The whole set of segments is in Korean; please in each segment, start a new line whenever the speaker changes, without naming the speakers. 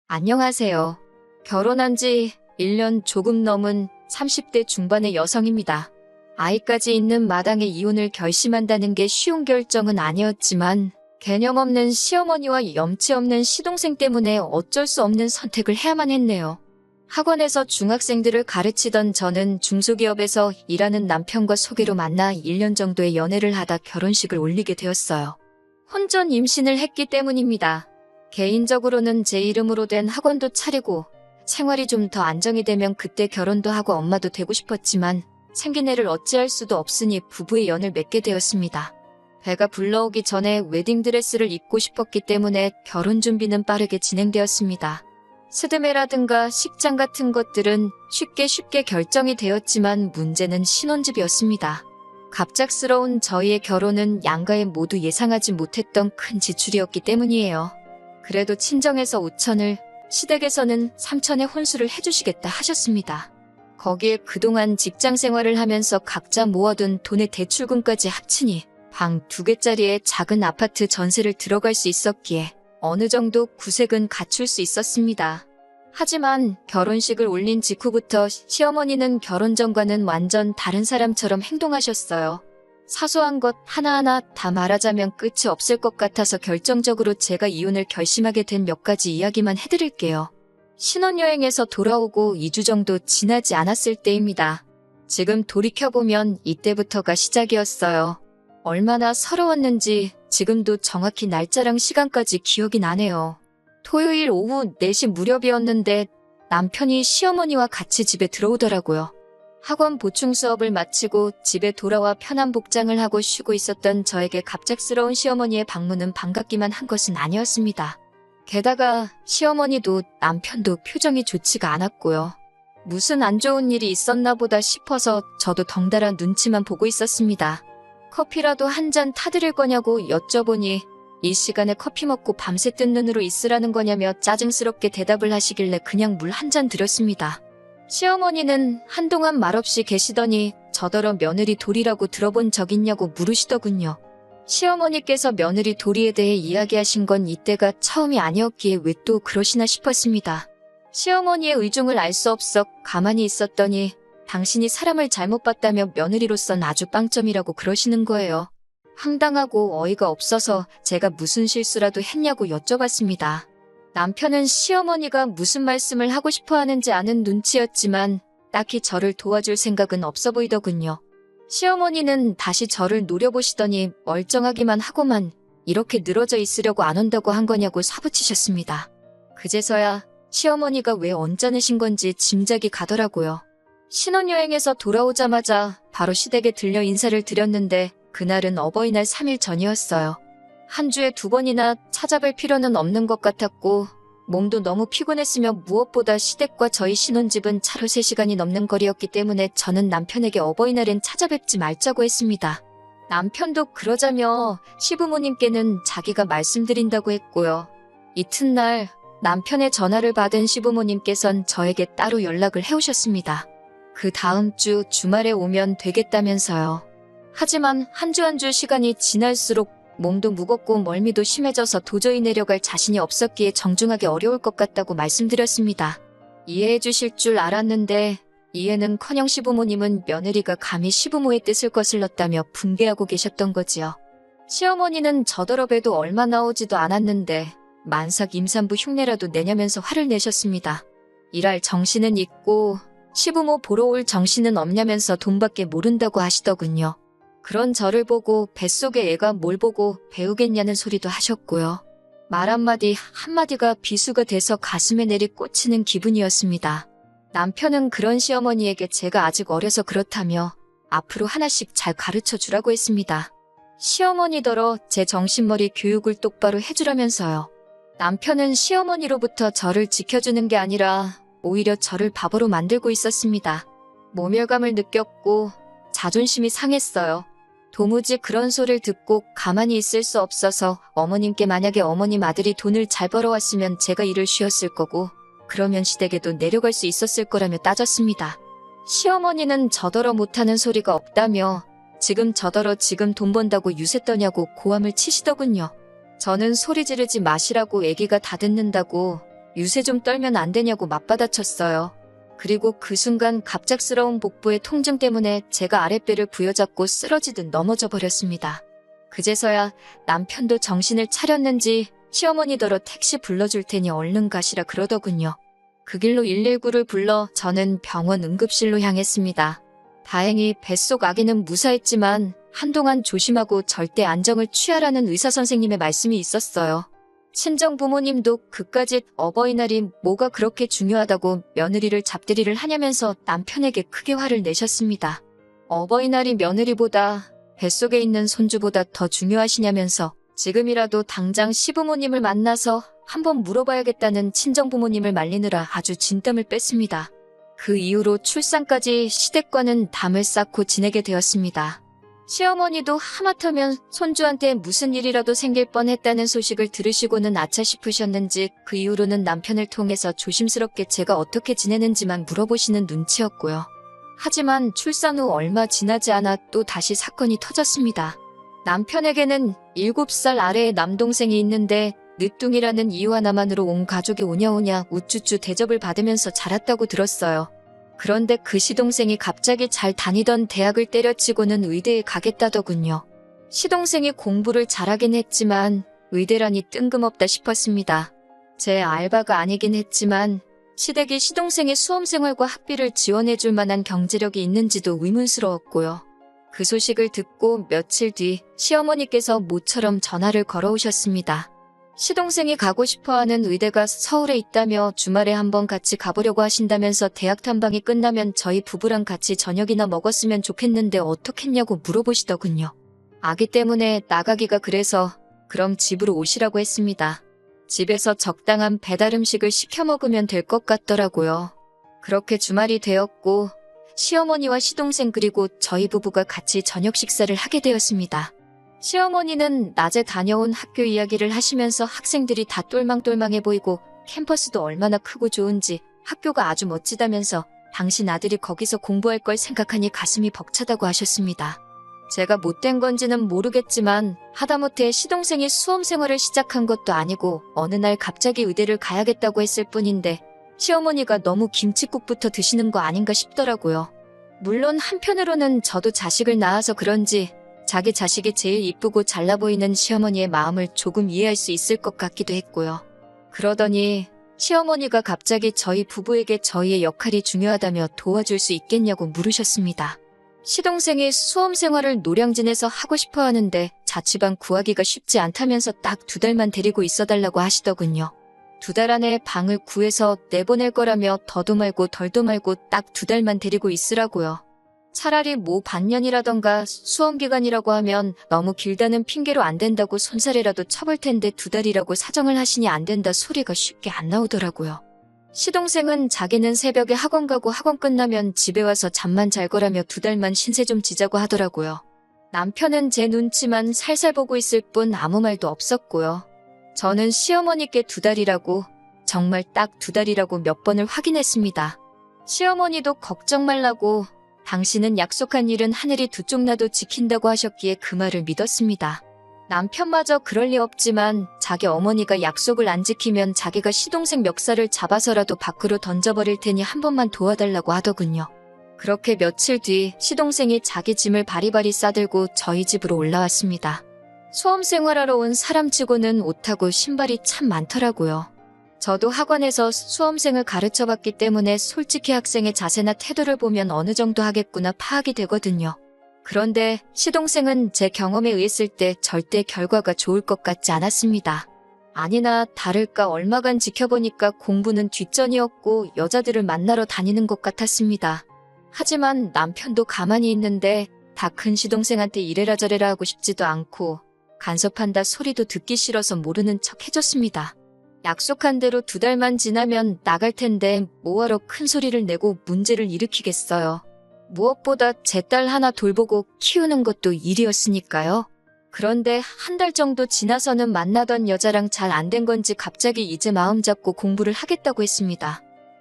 안녕하세요. 결혼한 지 1년 조금 넘은 30대 중반의 여성입니다. 아이까지 있는 마당에 이혼을 결심한다는 게 쉬운 결정은 아니었지만 개념 없는 시어머니와 염치 없는 시동생 때문에 어쩔 수 없는 선택을 해야만 했네요. 학원에서 중학생들을 가르치던 저는 중소기업에서 일하는 남편과 소개로 만나 1년 정도의 연애를 하다 결혼식을 올리게 되었어요. 혼전 임신을 했기 때문입니다. 개인적으로는 제 이름으로 된 학원도 차리고 생활이 좀 더 안정이 되면 그때 결혼도 하고 엄마도 되고 싶었지만 생긴 애를 어찌할 수도 없으니 부부의 연을 맺게 되었습니다. 배가 불러오기 전에 웨딩드레스를 입고 싶었기 때문에 결혼 준비는 빠르게 진행되었습니다. 스드메라든가 식장 같은 것들은 쉽게 결정이 되었지만 문제는 신혼집이었습니다. 갑작스러운 저희의 결혼은 양가에 모두 예상하지 못했던 큰 지출이었기 때문이에요. 그래도 친정에서 5천을, 시댁에서는 3천의 혼수를 해주시겠다 하셨습니다. 거기에 그동안 직장 생활을 하면서 각자 모아둔 돈의 대출금까지 합치니 방 2개짜리의 작은 아파트 전세를 들어갈 수 있었기에 어느 정도 구색은 갖출 수 있었습니다. 하지만 결혼식을 올린 직후부터 시어머니는 결혼 전과는 완전 다른 사람처럼 행동하셨어요. 사소한 것 하나하나 다 말하자면 끝이 없을 것 같아서 결정적으로 제가 이혼을 결심하게 된 몇 가지 이야기만 해드릴게요. 신혼여행에서 돌아오고 2주 정도 지나지 않았을 때입니다. 지금 돌이켜보면 이때부터가 시작이었어요. 얼마나 서러웠는지 지금도 정확히 날짜랑 시간까지 기억이 나네요. 토요일 오후 4시 무렵이었는데 남편이 시어머니와 같이 집에 들어오더라고요. 학원 보충 수업을 마치고 집에 돌아와 편한 복장을 하고 쉬고 있었던 저에게 갑작스러운 시어머니의 방문은 반갑기만 한 것은 아니었습니다. 게다가 시어머니도 남편도 표정이 좋지가 않았고요. 무슨 안 좋은 일이 있었나 보다 싶어서 저도 덩달아 눈치만 보고 있었습니다. 커피라도 한 잔 타드릴 거냐고 여쭤보니 이 시간에 커피 먹고 밤새 뜬 눈으로 있으라는 거냐며 짜증스럽게 대답을 하시길래 그냥 물 한 잔 드렸습니다. 시어머니는 한동안 말없이 계시더니 저더러 며느리 도리라고 들어본 적 있냐고 물으시더군요. 시어머니께서 며느리 도리에 대해 이야기하신 건 이때가 처음이 아니었기에 왜 또 그러시나 싶었습니다. 시어머니의 의중을 알 수 없어 가만히 있었더니 당신이 사람을 잘못 봤다며 며느리로선 아주 빵점이라고 그러시는 거예요. 황당하고 어이가 없어서 제가 무슨 실수라도 했냐고 여쭤봤습니다. 남편은 시어머니가 무슨 말씀을 하고 싶어 하는지 아는 눈치였지만 딱히 저를 도와줄 생각은 없어 보이더군요. 시어머니는 다시 저를 노려보시더니 멀쩡하기만 하고만 이렇게 늘어져 있으려고 안 온다고 한 거냐고 사부치셨습니다. 그제서야 시어머니가 왜 언짢으신 건지 짐작이 가더라고요. 신혼여행에서 돌아오자마자 바로 시댁에 들려 인사를 드렸는데 그날은 어버이날 3일 전이었어요. 한 주에 2번이나 찾아뵐 필요는 없는 것 같았고 몸도 너무 피곤했으며 무엇보다 시댁과 저희 신혼집은 차로 3시간이 넘는 거리였기 때문에 저는 남편에게 어버이날엔 찾아뵙지 말자고 했습니다. 남편도 그러자며 시부모님께는 자기가 말씀드린다고 했고요. 이튿날 남편의 전화를 받은 시부모님께선 저에게 따로 연락을 해오셨습니다. 그 다음 주 주말에 오면 되겠다면서요. 하지만 한 주 한 주 시간이 지날수록 몸도 무겁고 멀미도 심해져서 도저히 내려갈 자신이 없었기에 정중하게 어려울 것 같다고 말씀드렸습니다. 이해해 주실 줄 알았는데 이해는커녕 시부모님은 며느리가 감히 시부모의 뜻을 거슬렀다며 분개하고 계셨던 거지요. 시어머니는 저더러 배도 얼마 나오지도 않았는데 만삭 임산부 흉내라도 내냐면서 화를 내셨습니다. 일할 정신은 있고 시부모 보러 올 정신은 없냐면서 돈밖에 모른다고 하시더군요. 그런 저를 보고 뱃속에 애가 뭘 보고 배우겠냐는 소리도 하셨고요. 말 한마디가 비수가 돼서 가슴에 내리 꽂히는 기분이었습니다. 남편은 그런 시어머니에게 제가 아직 어려서 그렇다며 앞으로 하나씩 잘 가르쳐 주라고 했습니다. 시어머니더러 제 정신머리 교육을 똑바로 해주라면서요. 남편은 시어머니로부터 저를 지켜주는 게 아니라 오히려 저를 바보로 만들고 있었습니다. 모멸감을 느꼈고 자존심이 상했어요. 도무지 그런 소리를 듣고 가만히 있을 수 없어서 어머님께 만약에 어머님 아들이 돈을 잘 벌어왔으면 제가 일을 쉬었을 거고 그러면 시댁에도 내려갈 수 있었을 거라며 따졌습니다. 시어머니는 저더러 못하는 소리가 없다며 저더러 지금 돈 번다고 유세 떠냐고 고함을 치시더군요. 저는 소리 지르지 마시라고 애기가 다 듣는다고 유세 좀 떨면 안 되냐고 맞받아쳤어요. 그리고 그 순간 갑작스러운 복부의 통증 때문에 제가 아랫배를 부여잡고 쓰러지듯 넘어져 버렸습니다. 그제서야 남편도 정신을 차렸는지 시어머니더러 택시 불러줄 테니 얼른 가시라 그러더군요. 그 길로 119를 불러 저는 병원 응급실로 향했습니다. 다행히 뱃속 아기는 무사했지만 한동안 조심하고 절대 안정을 취하라는 의사 선생님의 말씀이 있었어요. 친정 부모님도 그까짓 어버이날이 뭐가 그렇게 중요하다고 며느리를 잡들이를 하냐면서 남편에게 크게 화를 내셨습니다. 어버이날이 며느리보다 뱃속에 있는 손주보다 더 중요하시냐면서 지금이라도 당장 시부모님을 만나서 한번 물어봐야겠다는 친정부모님을 말리느라 아주 진땀을 뺐습니다. 그 이후로 출산까지 시댁과는 담을 쌓고 지내게 되었습니다. 시어머니도 하마터면 손주한테 무슨 일이라도 생길 뻔했다는 소식을 들으시고는 아차 싶으셨는지 그 이후로는 남편을 통해서 조심스럽게 제가 어떻게 지내는지만 물어보시는 눈치였고요. 하지만 출산 후 얼마 지나지 않아 또 다시 사건이 터졌습니다. 남편에게는 7살 아래의 남동생이 있는데 늦둥이라는 이유 하나만으로 온 가족이 오냐오냐 우쭈쭈 대접을 받으면서 자랐다고 들었어요. 그런데 그 시동생이 갑자기 잘 다니던 대학을 때려치고는 의대에 가겠다더군요. 시동생이 공부를 잘하긴 했지만 의대라니 뜬금없다 싶었습니다. 제 알바가 아니긴 했지만 시댁이 시동생의 수험생활과 학비를 지원해줄 만한 경제력이 있는지도 의문스러웠고요. 그 소식을 듣고 며칠 뒤 시어머니께서 모처럼 전화를 걸어오셨습니다. 시동생이 가고 싶어하는 의대가 서울에 있다며 주말에 한번 같이 가보려고 하신다면서 대학 탐방이 끝나면 저희 부부랑 같이 저녁이나 먹었으면 좋겠는데 어떻겠냐고 물어보시더군요. 아기 때문에 나가기가 그래서 그럼 집으로 오시라고 했습니다. 집에서 적당한 배달 음식을 시켜 먹으면 될 것 같더라고요. 그렇게 주말이 되었고 시어머니와 시동생 그리고 저희 부부가 같이 저녁 식사를 하게 되었습니다. 시어머니는 낮에 다녀온 학교 이야기를 하시면서 학생들이 다 똘망똘망해 보이고 캠퍼스도 얼마나 크고 좋은지 학교가 아주 멋지다면서 당신 아들이 거기서 공부할 걸 생각하니 가슴이 벅차다고 하셨습니다. 제가 못된 건지는 모르겠지만 하다못해 시동생이 수험 생활을 시작한 것도 아니고 어느 날 갑자기 의대를 가야겠다고 했을 뿐인데 시어머니가 너무 김칫국부터 드시는 거 아닌가 싶더라고요. 물론 한편으로는 저도 자식을 낳아서 그런지 자기 자식이 제일 이쁘고 잘나 보이는 시어머니의 마음을 조금 이해할 수 있을 것 같기도 했고요. 그러더니 시어머니가 갑자기 저희 부부에게 저희의 역할이 중요하다며 도와줄 수 있겠냐고 물으셨습니다. 시동생이 수험 생활을 노량진에서 하고 싶어 하는데 자취방 구하기가 쉽지 않다면서 딱 2달만 데리고 있어달라고 하시더군요. 2달 안에 방을 구해서 내보낼 거라며 더도 말고 덜도 말고 딱 2달만 데리고 있으라고요. 차라리 뭐 반년이라던가 수험기간이라고 하면 너무 길다는 핑계로 안 된다고 손살이라도 쳐볼 텐데 2달이라고 사정을 하시니 안 된다 소리가 쉽게 안 나오더라고요. 시동생은 자기는 새벽에 학원 가고 학원 끝나면 집에 와서 잠만 잘 거라며 2달만 신세 좀 지자고 하더라고요. 남편은 제 눈치만 살살 보고 있을 뿐 아무 말도 없었고요. 저는 시어머니께 2달이라고 정말 딱 2달이라고 몇 번을 확인했습니다. 시어머니도 걱정 말라고 당신은 약속한 일은 하늘이 두 쪽 나도 지킨다고 하셨기에 그 말을 믿었습니다. 남편마저 그럴 리 없지만 자기 어머니가 약속을 안 지키면 자기가 시동생 멱살을 잡아서라도 밖으로 던져버릴 테니 한 번만 도와달라고 하더군요. 그렇게 며칠 뒤 시동생이 자기 짐을 바리바리 싸들고 저희 집으로 올라왔습니다. 수험 생활하러 온 사람치고는 옷하고 신발이 참 많더라고요. 저도 학원에서 수험생을 가르쳐봤기 때문에 솔직히 학생의 자세나 태도를 보면 어느 정도 하겠구나 파악이 되거든요. 그런데 시동생은 제 경험에 의했을 때 절대 결과가 좋을 것 같지 않았습니다. 아니나 다를까 얼마간 지켜보니까 공부는 뒷전이었고 여자들을 만나러 다니는 것 같았습니다. 하지만 남편도 가만히 있는데 다 큰 시동생한테 이래라 저래라 하고 싶지도 않고 간섭한다 소리도 듣기 싫어서 모르는 척 해줬습니다. 약속한 대로 2달만 지나면 나갈 텐데 뭐하러 큰 소리를 내고 문제를 일으키겠어요. 무엇보다 제 딸 하나 돌보고 키우는 것도 일이었으니까요. 그런데 한 달 정도 지나서는 만나던 여자랑 잘 안 된 건지 갑자기 이제 마음 잡고 공부를 하겠다고 했습니다.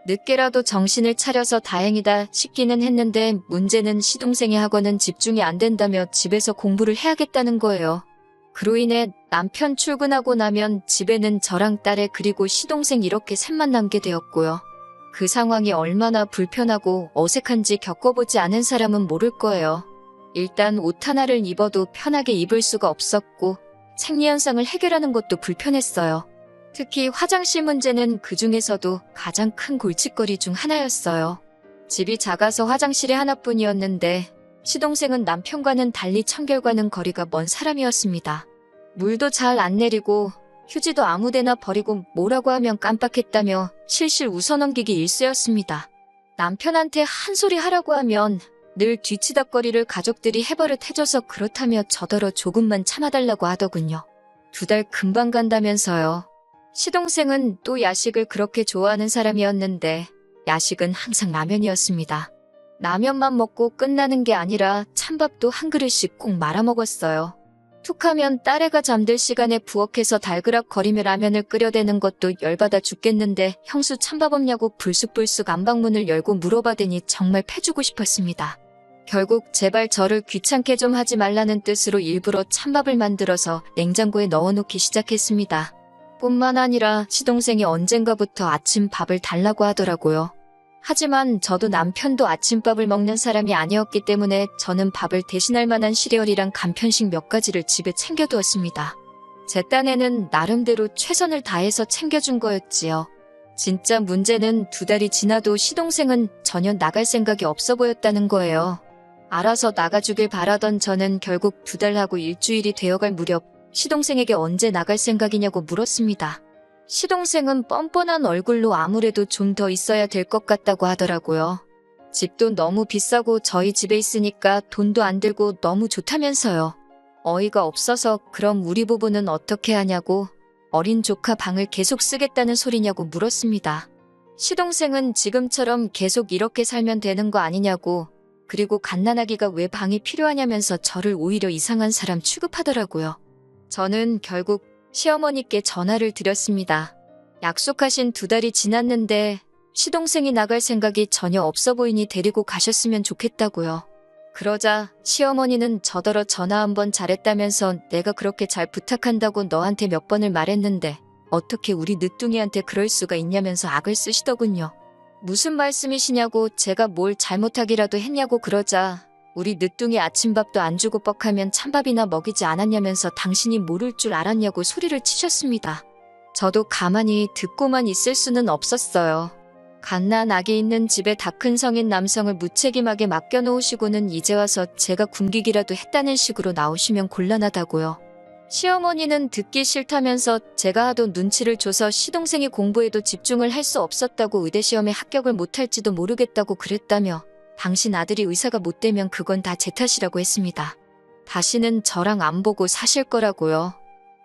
늦게라도 정신을 차려서 다행이다 싶기는 했는데 문제는 시동생의 학원은 집중이 안 된다며 집에서 공부를 해야겠다는 거예요. 그로 인해 남편 출근하고 나면 집에는 저랑 딸애 그리고 시동생 이렇게 셋만 남게 되었고요. 그 상황이 얼마나 불편하고 어색한지 겪어보지 않은 사람은 모를 거예요. 일단 옷 하나를 입어도 편하게 입을 수가 없었고 생리현상을 해결하는 것도 불편했어요. 특히 화장실 문제는 그 중에서도 가장 큰 골칫거리 중 하나였어요. 집이 작아서 화장실이 하나뿐이었는데 시동생은 남편과는 달리 청결과는 거리가 먼 사람이었습니다. 물도 잘 안 내리고 휴지도 아무데나 버리고 뭐라고 하면 깜빡했다며 실실 웃어넘기기 일쑤였습니다. 남편한테 한 소리 하라고 하면 늘 뒤치다꺼리를 가족들이 해버릇 해줘서 그렇다며 저더러 조금만 참아달라고 하더군요. 2달 금방 간다면서요. 시동생은 또 야식을 그렇게 좋아하는 사람이었는데 야식은 항상 라면이었습니다. 라면만 먹고 끝나는 게 아니라 찬밥도 한 그릇씩 꼭 말아먹었어요. 툭하면 딸애가 잠들 시간에 부엌에서 달그락거리며 라면을 끓여대는 것도 열받아 죽겠는데 형수 찬밥 없냐고 불쑥불쑥 안방문을 열고 물어봐대니 정말 패주고 싶었습니다. 결국 제발 저를 귀찮게 좀 하지 말라는 뜻으로 일부러 찬밥을 만들어서 냉장고에 넣어놓기 시작했습니다. 뿐만 아니라 시동생이 언젠가부터 아침밥을 달라고 하더라고요. 하지만 저도 남편도 아침밥을 먹는 사람이 아니었기 때문에 저는 밥을 대신할 만한 시리얼이랑 간편식 몇 가지를 집에 챙겨두었습니다. 제 딴에는 나름대로 최선을 다해서 챙겨준 거였지요. 진짜 문제는 2달이 지나도 시동생은 전혀 나갈 생각이 없어 보였다는 거예요. 알아서 나가주길 바라던 저는 결국 2달 하고 일주일이 되어갈 무렵 시동생에게 언제 나갈 생각이냐고 물었습니다. 시동생은 뻔뻔한 얼굴로 아무래도 좀 더 있어야 될 것 같다고 하더라고요. 집도 너무 비싸고 저희 집에 있으니까 돈도 안 들고 너무 좋다면서요. 어이가 없어서 그럼 우리 부부는 어떻게 하냐고 어린 조카 방을 계속 쓰겠다는 소리냐고 물었습니다. 시동생은 지금처럼 계속 이렇게 살면 되는 거 아니냐고 그리고 갓난아기가 왜 방이 필요하냐면서 저를 오히려 이상한 사람 취급하더라고요. 저는 결국 시어머니께 전화를 드렸습니다. 약속하신 2달이 지났는데 시동생이 나갈 생각이 전혀 없어 보이니 데리고 가셨으면 좋겠다고요. 그러자 시어머니는 저더러 전화 한번 잘했다면서 내가 그렇게 잘 부탁한다고 너한테 몇 번을 말했는데 어떻게 우리 늦둥이한테 그럴 수가 있냐면서 악을 쓰시더군요. 무슨 말씀이시냐고 제가 뭘 잘못하기라도 했냐고 그러자 우리 늦둥이 아침밥도 안 주고 뻑하면 찬밥이나 먹이지 않았냐면서 당신이 모를 줄 알았냐고 소리를 치셨습니다. 저도 가만히 듣고만 있을 수는 없었어요. 갓난아기 있는 집에 다 큰 성인 남성을 무책임하게 맡겨놓으시고는 이제 와서 제가 굶기기라도 했다는 식으로 나오시면 곤란하다고요. 시어머니는 듣기 싫다면서 제가 하도 눈치를 줘서 시동생이 공부에도 집중을 할 수 없었다고 의대 시험에 합격을 못할지도 모르겠다고 그랬다며 당신 아들이 의사가 못 되면 그건 다 제 탓이라고 했습니다. 다시는 저랑 안 보고 사실 거라고요.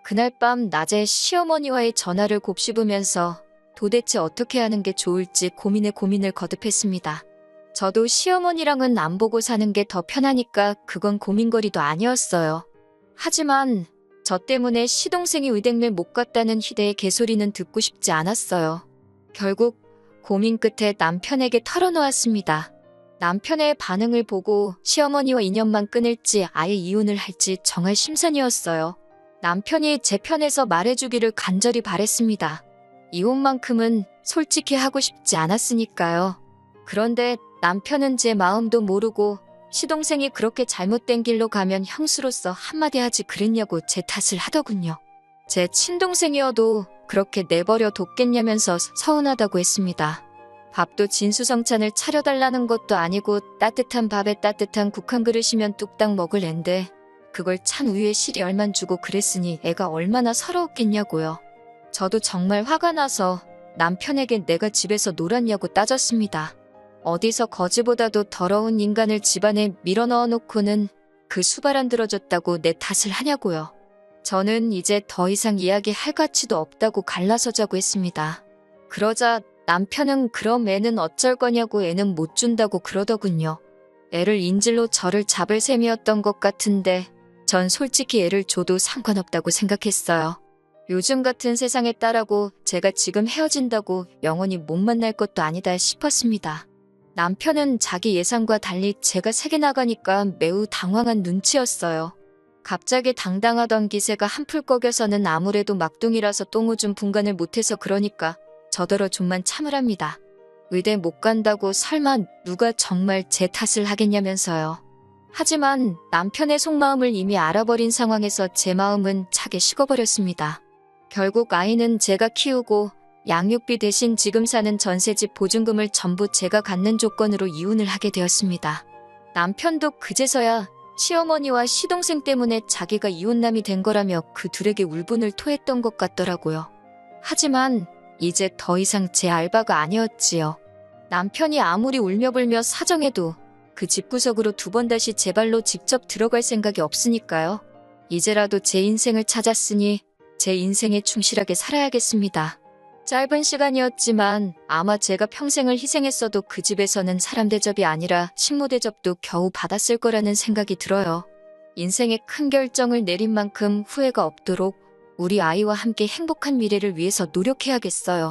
그날 밤 낮에 시어머니와의 전화를 곱씹으면서 도대체 어떻게 하는 게 좋을지 고민을 거듭했습니다. 저도 시어머니랑은 안 보고 사는 게 더 편하니까 그건 고민거리도 아니었어요. 하지만 저 때문에 시동생이 의대를 못 갔다는 희대의 개소리는 듣고 싶지 않았어요. 결국 고민 끝에 남편에게 털어놓았습니다. 남편의 반응을 보고 시어머니와 인연만 끊을지 아예 이혼을 할지 정할 심산이었어요. 남편이 제 편에서 말해주기를 간절히 바랬습니다. 이혼만큼은 솔직히 하고 싶지 않았으니까요. 그런데 남편은 제 마음도 모르고 시동생이 그렇게 잘못된 길로 가면 형수로서 한마디 하지 그랬냐고 제 탓을 하더군요. 제 친동생이어도 그렇게 내버려 뒀겠냐면서 서운하다고 했습니다. 밥도 진수성찬을 차려달라는 것도 아니고 따뜻한 밥에 따뜻한 국 한 그릇이면 뚝딱 먹을 앤데 그걸 찬 우유에 시리얼만 주고 그랬으니 애가 얼마나 서러웠겠냐고요. 저도 정말 화가 나서 남편에게 내가 집에서 놀았냐고 따졌습니다. 어디서 거지보다도 더러운 인간을 집안에 밀어넣어 놓고는 그 수발 안 들어줬다고 내 탓을 하냐고요. 저는 이제 더 이상 이야기할 가치도 없다고 갈라서자고 했습니다. 그러자 남편은 그럼 애는 어쩔 거냐고 애는 못 준다고 그러더군요. 애를 인질로 저를 잡을 셈이었던 것 같은데 전 솔직히 애를 줘도 상관없다고 생각했어요. 요즘 같은 세상에 딸하고 제가 지금 헤어진다고 영원히 못 만날 것도 아니다 싶었습니다. 남편은 자기 예상과 달리 제가 세게 나가니까 매우 당황한 눈치였어요. 갑자기 당당하던 기세가 한풀 꺾여서는 아무래도 막둥이라서 똥오줌 분간을 못해서 그러니까 저더러 좀만 참으랍니다. 의대 못 간다고 설마 누가 정말 제 탓을 하겠냐면서요. 하지만 남편의 속마음을 이미 알아버린 상황에서 제 마음은 차게 식어버렸습니다. 결국 아이는 제가 키우고 양육비 대신 지금 사는 전셋집 보증금을 전부 제가 갖는 조건으로 이혼을 하게 되었습니다. 남편도 그제서야 시어머니와 시동생 때문에 자기가 이혼남이 된 거라며 그 둘에게 울분을 토했던 것 같더라고요. 하지만 이제 더 이상 제 알바가 아니었지요. 남편이 아무리 울며불며 사정해도 그 집구석으로 두 번 다시 제 발로 직접 들어갈 생각이 없으니까요. 이제라도 제 인생을 찾았으니 제 인생에 충실하게 살아야겠습니다. 짧은 시간이었지만 아마 제가 평생을 희생했어도 그 집에서는 사람 대접이 아니라 식모 대접도 겨우 받았을 거라는 생각이 들어요. 인생의 큰 결정을 내린 만큼 후회가 없도록 우리 아이와 함께 행복한 미래를 위해서 노력해야겠어요.